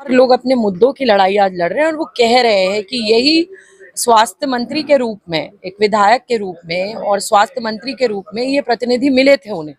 लोग अपने मुद्दों की लड़ाई आज लड़ रहे हैं और वो कह रहे हैं कि यही स्वास्थ्य मंत्री के रूप में, एक विधायक के रूप में और स्वास्थ्य मंत्री के रूप में ये प्रतिनिधि मिले थे उन्हें,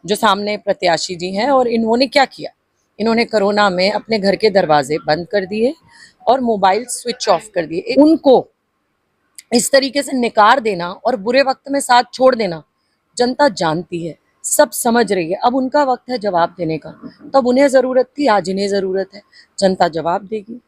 जो सामने प्रत्याशी जी हैं। और इन्होंने क्या किया? इन्होंने कोरोना में अपने घर के दरवाजे बंद कर दिए और मोबाइल स्विच ऑफ कर दिए। उनको इस तरीके से निकार देना और बुरे वक्त में साथ छोड़ देना जनता जानती है, सब समझ रही है। अब उनका वक्त है जवाब देने का। तब उन्हें जरूरत थी, आज इन्हें जरूरत है। जनता जवाब देगी।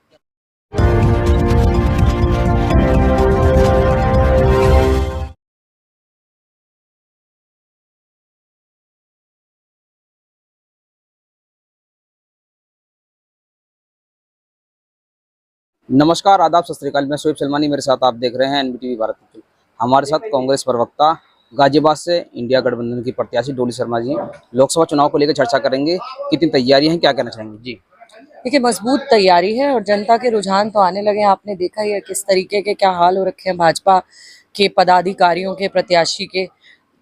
नमस्कार, आदाब, सत श्री अकाल। मैं शोएब सलमानी, मेरे साथ आप देख रहे हैं एनबीटीवी भारत। हमारे साथ कांग्रेस प्रवक्ता गाजियाबाद से इंडिया गठबंधन की प्रत्याशी डोली शर्मा जी हैं। लोकसभा चुनाव को लेकर चर्चा करेंगे। कितनी तैयारी है, क्या कहना चाहेंगे जी? देखिए, मजबूत तैयारी है और जनता के रुझान तो आने लगे। आपने देखा ही है किस तरीके के क्या हाल हो रखे हैं भाजपा के पदाधिकारियों के, प्रत्याशी के।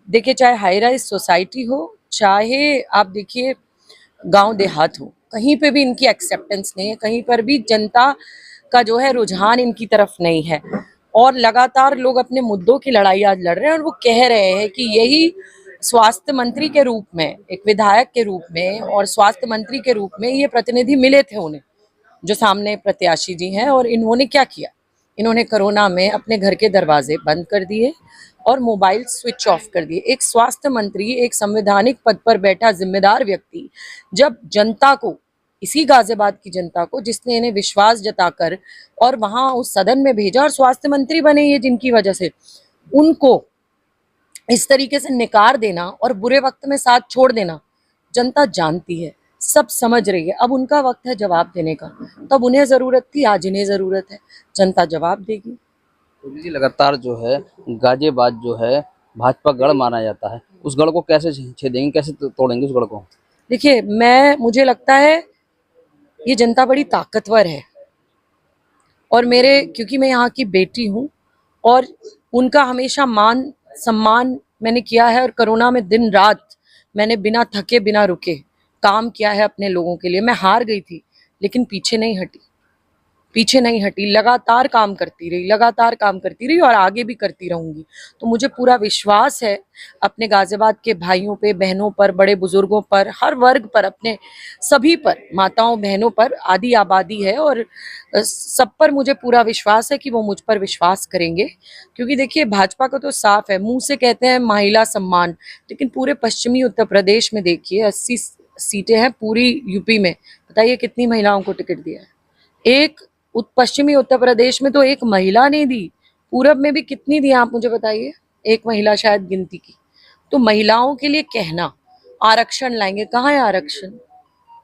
देखिए, चाहे हाई राइज सोसाइटी हो, चाहे आप देखिए गांव देहात हो, कहीं पे भी इनकी एक्सेप्टेंस नहीं है। कहीं पर भी जनता का जो है रुझान इनकी तरफ नहीं है। और लगातार लोग अपने मुद्दों की लड़ाई आज लड़ रहे हैं और वो कह रहे हैं कि यही स्वास्थ्य मंत्री के रूप में, एक विधायक के रूप में और स्वास्थ्य मंत्री के रूप में ये प्रतिनिधि मिले थे उन्हें, जो सामने प्रत्याशी जी हैं। और इन्होंने क्या किया? इन्होंने कोरोना में अपने घर के दरवाजे बंद कर दिए और मोबाइल स्विच ऑफ कर दिए। एक स्वास्थ्य मंत्री, एक संवैधानिक पद पर बैठा जिम्मेदार व्यक्ति, जब जनता को, इसी गाजियाबाद की जनता को जिसने इन्हें विश्वास जताकर और वहां उस सदन में भेजा और स्वास्थ्य मंत्री बने ये, जिनकी वजह से उनको इस तरीके से निकार देना और बुरे वक्त में साथ छोड़ देना जनता जानती है, सब समझ रही है। अब उनका वक्त है जवाब देने का। तब उन्हें जरूरत थी, आज इन्हें जरूरत है। जनता जवाब देगी। जी, लगातार जो है गाजियाबाद जो है भाजपा गढ़ माना जाता है, उस गढ़ को कैसे छेदेंगे, कैसे तोड़ेंगे उस गढ़ को? देखिए, मुझे लगता है ये जनता बड़ी ताकतवर है और क्योंकि मैं यहाँ की बेटी हूँ और उनका हमेशा मान सम्मान मैंने किया है। और कोरोना में दिन रात मैंने बिना थके बिना रुके काम किया है अपने लोगों के लिए। मैं हार गई थी लेकिन पीछे नहीं हटी, लगातार काम करती रही और आगे भी करती रहूंगी। तो मुझे पूरा विश्वास है अपने गाजियाबाद के भाइयों पे, बहनों पर, बड़े बुजुर्गों पर, हर वर्ग पर, अपने सभी पर, माताओं बहनों पर आधी आबादी है और सब पर मुझे पूरा विश्वास है कि वो मुझ पर विश्वास करेंगे। क्योंकि देखिए, भाजपा का तो साफ है, मुंह से कहते हैं महिला सम्मान, लेकिन पूरे पश्चिमी उत्तर प्रदेश में देखिए 80 सीटें हैं पूरी यूपी में। बताइए कितनी महिलाओं को टिकट दिया है? एक पश्चिमी उत्तर प्रदेश में तो एक महिला ने दी। पूरब में भी कितनी दी आप मुझे बताइए? एक महिला शायद गिनती की। तो महिलाओं के लिए कहना आरक्षण लाएंगे, कहाँ है आरक्षण?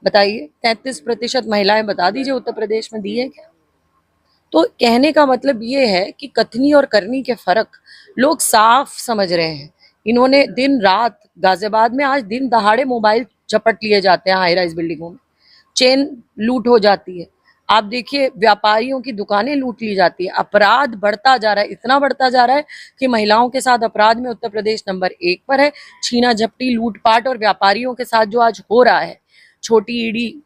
बताइए। 33% महिलाएं, बता दीजिए उत्तर प्रदेश में दी है क्या? तो कहने का मतलब ये है कि कथनी और करनी के फर्क लोग साफ समझ रहे हैं। इन्होंने दिन रात गाजियाबाद में, आज दिन दहाड़े मोबाइल झपट लिए जाते हैं हाई राइज बिल्डिंगों में, चेन लूट हो जाती है। आप देखिए, व्यापारियों की दुकानें लूट ली जाती है। अपराध बढ़ता जा रहा है, इतना बढ़ता जा रहा है कि महिलाओं के साथ अपराध में उत्तर प्रदेश नंबर 1 पर है। छीना झपटी, लूटपाट और व्यापारियों के साथ जो आज हो रहा है, छोटी ईडी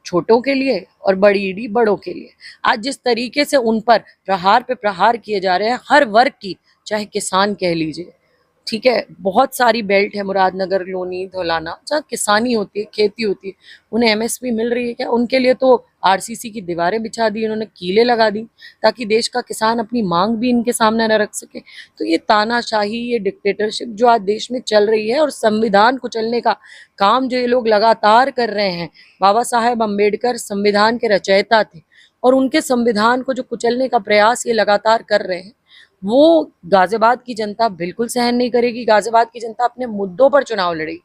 छोटों के लिए और बड़ी ईडी बड़ों के लिए, आज जिस तरीके से उन पर प्रहार पे प्रहार किए जा रहे हैं, हर वर्ग की, चाहे किसान कह लीजिए, ठीक है, बहुत सारी बेल्ट है, मुरादनगर, लोनी, धौलाना, जहाँ किसानी होती है, खेती होती है, उन्हें एमएसपी मिल रही है क्या? उनके लिए तो आरसीसी की दीवारें बिछा दी उन्होंने, कीले लगा दी, ताकि देश का किसान अपनी मांग भी इनके सामने न रख सके। तो ये तानाशाही, ये डिक्टेटरशिप जो आज देश में चल रही है और संविधान कुचलने का काम जो ये लोग लगातार कर रहे हैं। बाबा साहेब अम्बेडकर संविधान के रचयिता थे और उनके संविधान को जो कुचलने का प्रयास ये लगातार कर रहे हैं, वो गाजियाबाद की जनता बिल्कुल सहन नहीं करेगी। गाजियाबाद की जनता अपने मुद्दों पर चुनाव लड़ेगी,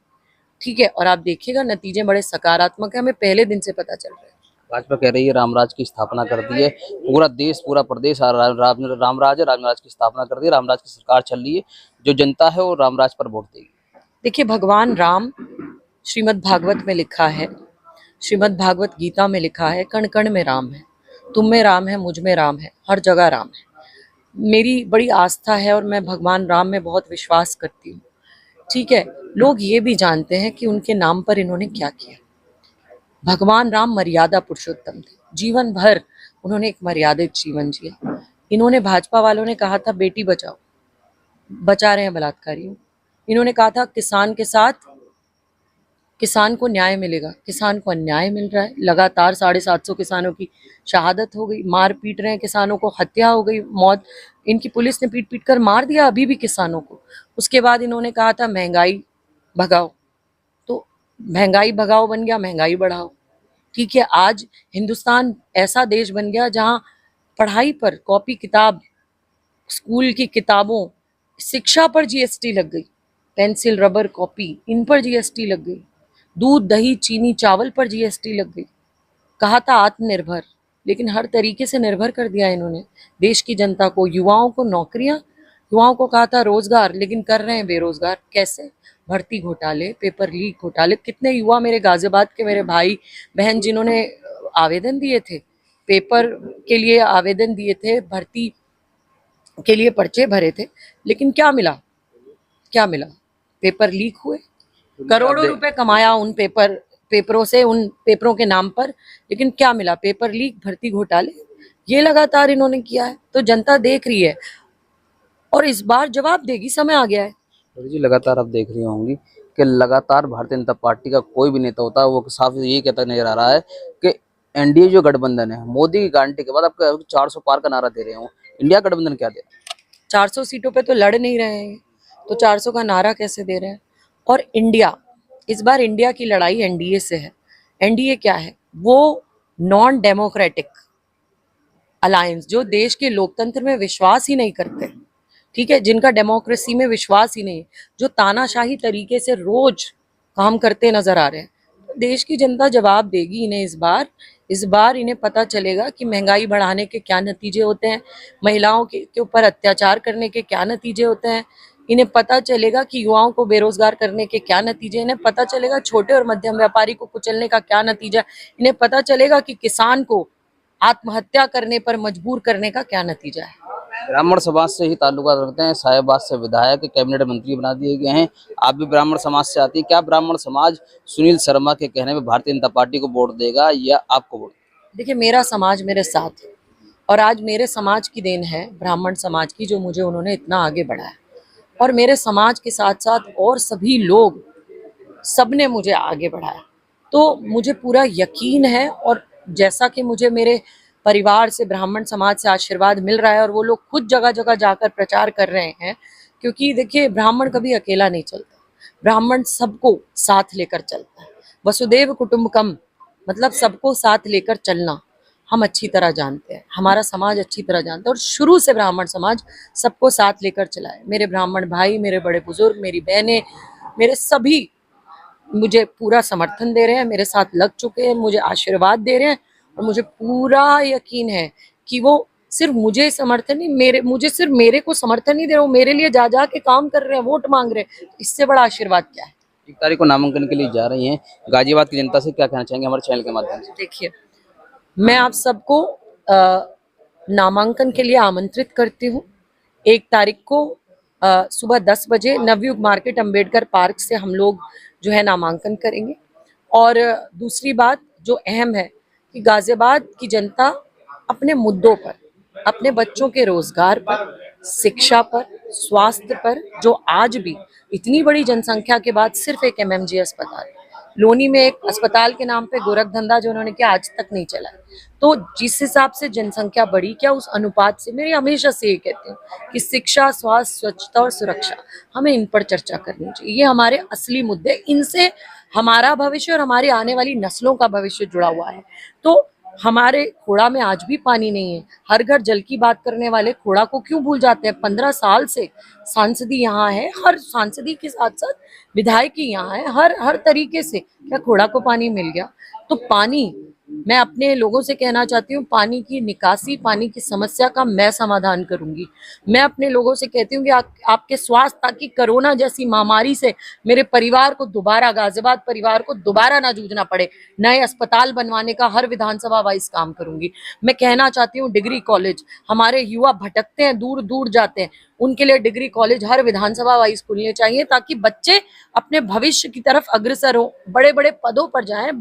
ठीक है? और आप देखिएगा नतीजे बड़े सकारात्मक है, हमें पहले दिन से पता चल रहा है। भाजपा कह रही है रामराज की स्थापना कर दी है, पूरा देश, पूरा प्रदेश रामराज है, रामराज की स्थापना कर दी है, रामराज की सरकार चल रही है, जो जनता है वो रामराज पर वोट देगी। देखिए, भगवान राम, श्रीमद् भागवत में लिखा है, श्रीमद् भागवत गीता में लिखा है, कण कण में राम है। तुम में राम है, मुझ में राम है, हर जगह राम है। मेरी बड़ी आस्था है और मैं भगवान राम में बहुत विश्वास करती हूँ, ठीक है? लोग ये भी जानते हैं कि उनके नाम पर इन्होंने क्या किया। भगवान राम मर्यादा पुरुषोत्तम थे, जीवन भर उन्होंने एक मर्यादित जीवन जिया। इन्होंने, भाजपा वालों ने कहा था बेटी बचाओ, बचा रहे हैं बलात्कारियों। इन्होंने कहा था किसान के साथ, किसान को न्याय मिलेगा, किसान को अन्याय मिल रहा है। लगातार 750 किसानों की शहादत हो गई, मार पीट रहे हैं किसानों को, हत्या हो गई, मौत, इनकी पुलिस ने पीट पीट कर मार दिया अभी भी किसानों को। उसके बाद इन्होंने कहा था महंगाई भगाओ, तो महंगाई भगाओ बन गया महंगाई बढ़ाओ। ठीक है, आज हिंदुस्तान ऐसा देश बन गया जहां पढ़ाई पर, कॉपी किताब, स्कूल की किताबों, शिक्षा पर जीएसटी लग गई, पेंसिल रबर कॉपी इन पर जीएसटी लग गई, दूध दही चीनी चावल पर जीएसटी लग गई। कहा था आत्मनिर्भर, लेकिन हर तरीके से निर्भर कर दिया इन्होंने देश की जनता को। युवाओं को नौकरियां, युवाओं को कहा था रोजगार, लेकिन कर रहे हैं बेरोजगार। कैसे? भर्ती घोटाले, पेपर लीक घोटाले। कितने युवा मेरे गाजियाबाद के, मेरे भाई बहन जिन्होंने आवेदन दिए थे, पेपर के लिए आवेदन दिए थे, भर्ती के लिए पर्चे भरे थे, लेकिन क्या मिला? क्या मिला? पेपर लीक हुए, करोड़ों रुपए कमाया उन पेपरों से, उन पेपरों के नाम पर, लेकिन क्या मिला? पेपर लीक, भर्ती घोटाले, ये लगातार इन्होंने किया है। तो जनता देख रही है और इस बार जवाब देगी, समय आ गया है। जी, लगातार आप देख रही होंगी कि लगातार भारतीय जनता पार्टी का कोई भी नेता होता है वो साफ ये कहता नजर आ रहा है कि एनडीए जो गठबंधन है, मोदी की गारंटी के बाद आपका 400 पार का नारा दे रहे हो, इंडिया गठबंधन क्या दे रहा है? 400 सीटों पे तो लड़ नहीं रहे हैं, तो 400 का नारा कैसे दे रहे हैं? और इंडिया, इस बार इंडिया की लड़ाई एनडीए से है। एनडीए क्या है? वो नॉन डेमोक्रेटिक अलायंस, जो देश के लोकतंत्र में विश्वास ही नहीं करते, ठीक है, जिनका डेमोक्रेसी में विश्वास ही नहीं, जो तानाशाही तरीके से रोज काम करते नजर आ रहे हैं। देश की जनता जवाब देगी इन्हें इस बार इन्हें पता चलेगा कि महंगाई बढ़ाने के क्या नतीजे होते हैं, महिलाओं के ऊपर अत्याचार करने के क्या नतीजे होते हैं। इन्हें पता चलेगा कि युवाओं को बेरोजगार करने के क्या नतीजे, इन्हें पता चलेगा छोटे और मध्यम व्यापारी को कुचलने का क्या नतीजा, इन्हें पता चलेगा कि किसान को आत्महत्या करने पर मजबूर करने का क्या नतीजा है। ब्राह्मण समाज से ही ताल्लुकात रखते हैं, साहिबाद से विधायक कैबिनेट मंत्री बना दिए गए हैं। आप भी ब्राह्मण समाज से आती है, क्या ब्राह्मण समाज सुनील शर्मा के कहने में भारतीय जनता पार्टी को वोट देगा या आपको वोट? देखिए, मेरा समाज मेरे साथ है और आज मेरे समाज की देन है, ब्राह्मण समाज की, जो मुझे उन्होंने इतना आगे बढ़ाया। और मेरे समाज के साथ साथ और सभी लोग, सबने मुझे आगे बढ़ाया। तो मुझे पूरा यकीन है, और जैसा कि मुझे मेरे परिवार से, ब्राह्मण समाज से आशीर्वाद मिल रहा है, और वो लोग खुद जगह जगह जाकर प्रचार कर रहे हैं, क्योंकि देखिए ब्राह्मण कभी अकेला नहीं चलता, ब्राह्मण सबको साथ लेकर चलता है। वसुदेव कुटुंबकम, मतलब सबको साथ लेकर चलना हम अच्छी तरह जानते हैं, हमारा समाज अच्छी तरह जानता है, और शुरू से ब्राह्मण समाज सबको साथ लेकर चला है। मेरे ब्राह्मण भाई, मेरे बड़े बुजुर्ग, मेरी बहनें, मेरे सभी मुझे पूरा समर्थन दे रहे हैं, मेरे साथ लग चुके हैं, मुझे आशीर्वाद दे रहे हैं, और मुझे पूरा यकीन है कि वो सिर्फ मुझे समर्थन नहीं, मुझे सिर्फ मेरे को समर्थन नहीं दे रहे, वो मेरे लिए जा जा के काम कर रहे हैं, वोट मांग रहे हैं। इससे बड़ा आशीर्वाद क्या है? 1 तारीख को नामांकन के लिए जा रही हैं, गाजियाबाद की जनता से क्या कहना चाहेंगे हमारे चैनल के माध्यम से? देखिए, मैं आप सबको नामांकन के लिए आमंत्रित करती हूँ। 1 तारीख को सुबह 10 बजे नवयुग मार्केट अंबेडकर पार्क से हम लोग जो है नामांकन करेंगे। और दूसरी बात जो अहम है कि गाजियाबाद की जनता अपने मुद्दों पर, अपने बच्चों के रोजगार पर, शिक्षा पर, स्वास्थ्य पर, जो आज भी इतनी बड़ी जनसंख्या के बाद सिर्फ एक एमएमजी अस्पताल, लोनी में एक अस्पताल के नाम पे गोरख धंधा जो उन्होंने किया आज तक नहीं चला है। तो जिस हिसाब से जनसंख्या बढ़ी, क्या उस अनुपात से, मेरी हमेशा से ये कहती हूँ कि शिक्षा, स्वास्थ्य, स्वच्छता और सुरक्षा, हमें इन पर चर्चा करनी चाहिए। ये हमारे असली मुद्दे, इनसे हमारा भविष्य और हमारी आने वाली नस्लों का भविष्य जुड़ा हुआ है। तो हमारे खोड़ा में आज भी पानी नहीं है। हर घर जल की बात करने वाले खोड़ा को क्यों भूल जाते हैं? 15 साल से सांसदी यहाँ है, हर सांसदी के साथ साथ विधायकी यहाँ है, हर तरीके से क्या खोड़ा को पानी मिल गया? तो पानी, मैं अपने लोगों से कहना चाहती हूँ, पानी की निकासी, पानी की समस्या का मैं समाधान करूंगी। मैं अपने लोगों से कहती हूँ कि आपके स्वास्थ्य, ताकि कोरोना जैसी महामारी से मेरे परिवार को दोबारा, गाजियाबाद परिवार को दोबारा ना जूझना पड़े, नए अस्पताल बनवाने का हर विधानसभा वाइज काम करूंगी। मैं कहना चाहती हूँ, डिग्री कॉलेज, हमारे युवा भटकते हैं, दूर दूर जाते हैं, उनके लिए डिग्री कॉलेज हर विधानसभा वाइज खुलने चाहिए, ताकि बच्चे अपने भविष्य की तरफ अग्रसर हो, बड़े बड़े पदों पर जाएं,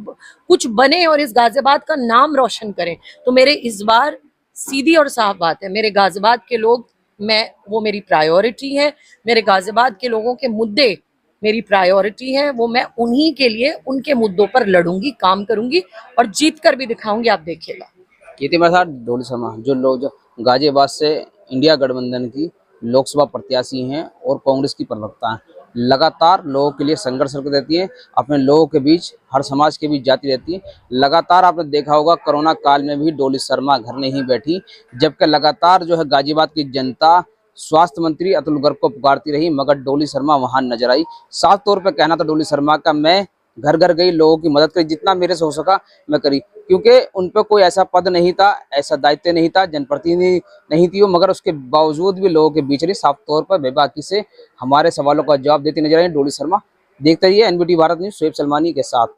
कुछ बने और इस गाजियाबाद का नाम रोशन करें। तो मेरे इस बार सीधी और साफ बात है, मेरे गाजियाबाद के लोग, वो मेरी प्रायोरिटी है। मेरे गाजियाबाद के लोगों के मुद्दे मेरी प्रायोरिटी है, वो मैं उन्हीं के लिए, उनके मुद्दों पर लड़ूंगी, काम करूंगी और जीत कर भी दिखाऊंगी, आप देखिएगा। कीर्ति प्रसाद डोली शर्मा जो गाजियाबाद से इंडिया गठबंधन की लोकसभा प्रत्याशी हैं और कांग्रेस की प्रवक्ता हैं, लगातार लोगों के लिए संघर्ष करती रहती है, अपने लोगों के बीच, हर समाज के बीच जाती रहती है। लगातार आपने देखा होगा कोरोना काल में भी डोली शर्मा घर नहीं बैठी, जबकि लगातार जो है गाजियाबाद की जनता स्वास्थ्य मंत्री अतुल गर्ग को पुकारती रही, मगर डोली शर्मा वहां नजर आई। साफ तौर पर कहना था डोली शर्मा का, मैं घर घर गई, लोगों की मदद करी, जितना मेरे से हो सका मैं करी, क्योंकि उन पर कोई ऐसा पद नहीं था, ऐसा दायित्व नहीं था, जनप्रतिनिधि नहीं थी वो, मगर उसके बावजूद भी लोगों के बीच रही। साफ तौर पर बेबाकी से हमारे सवालों का जवाब देती नजर आई डोली शर्मा। देखते रहिए एनबीटी भारत न्यूज, शोएब सलमानी के साथ।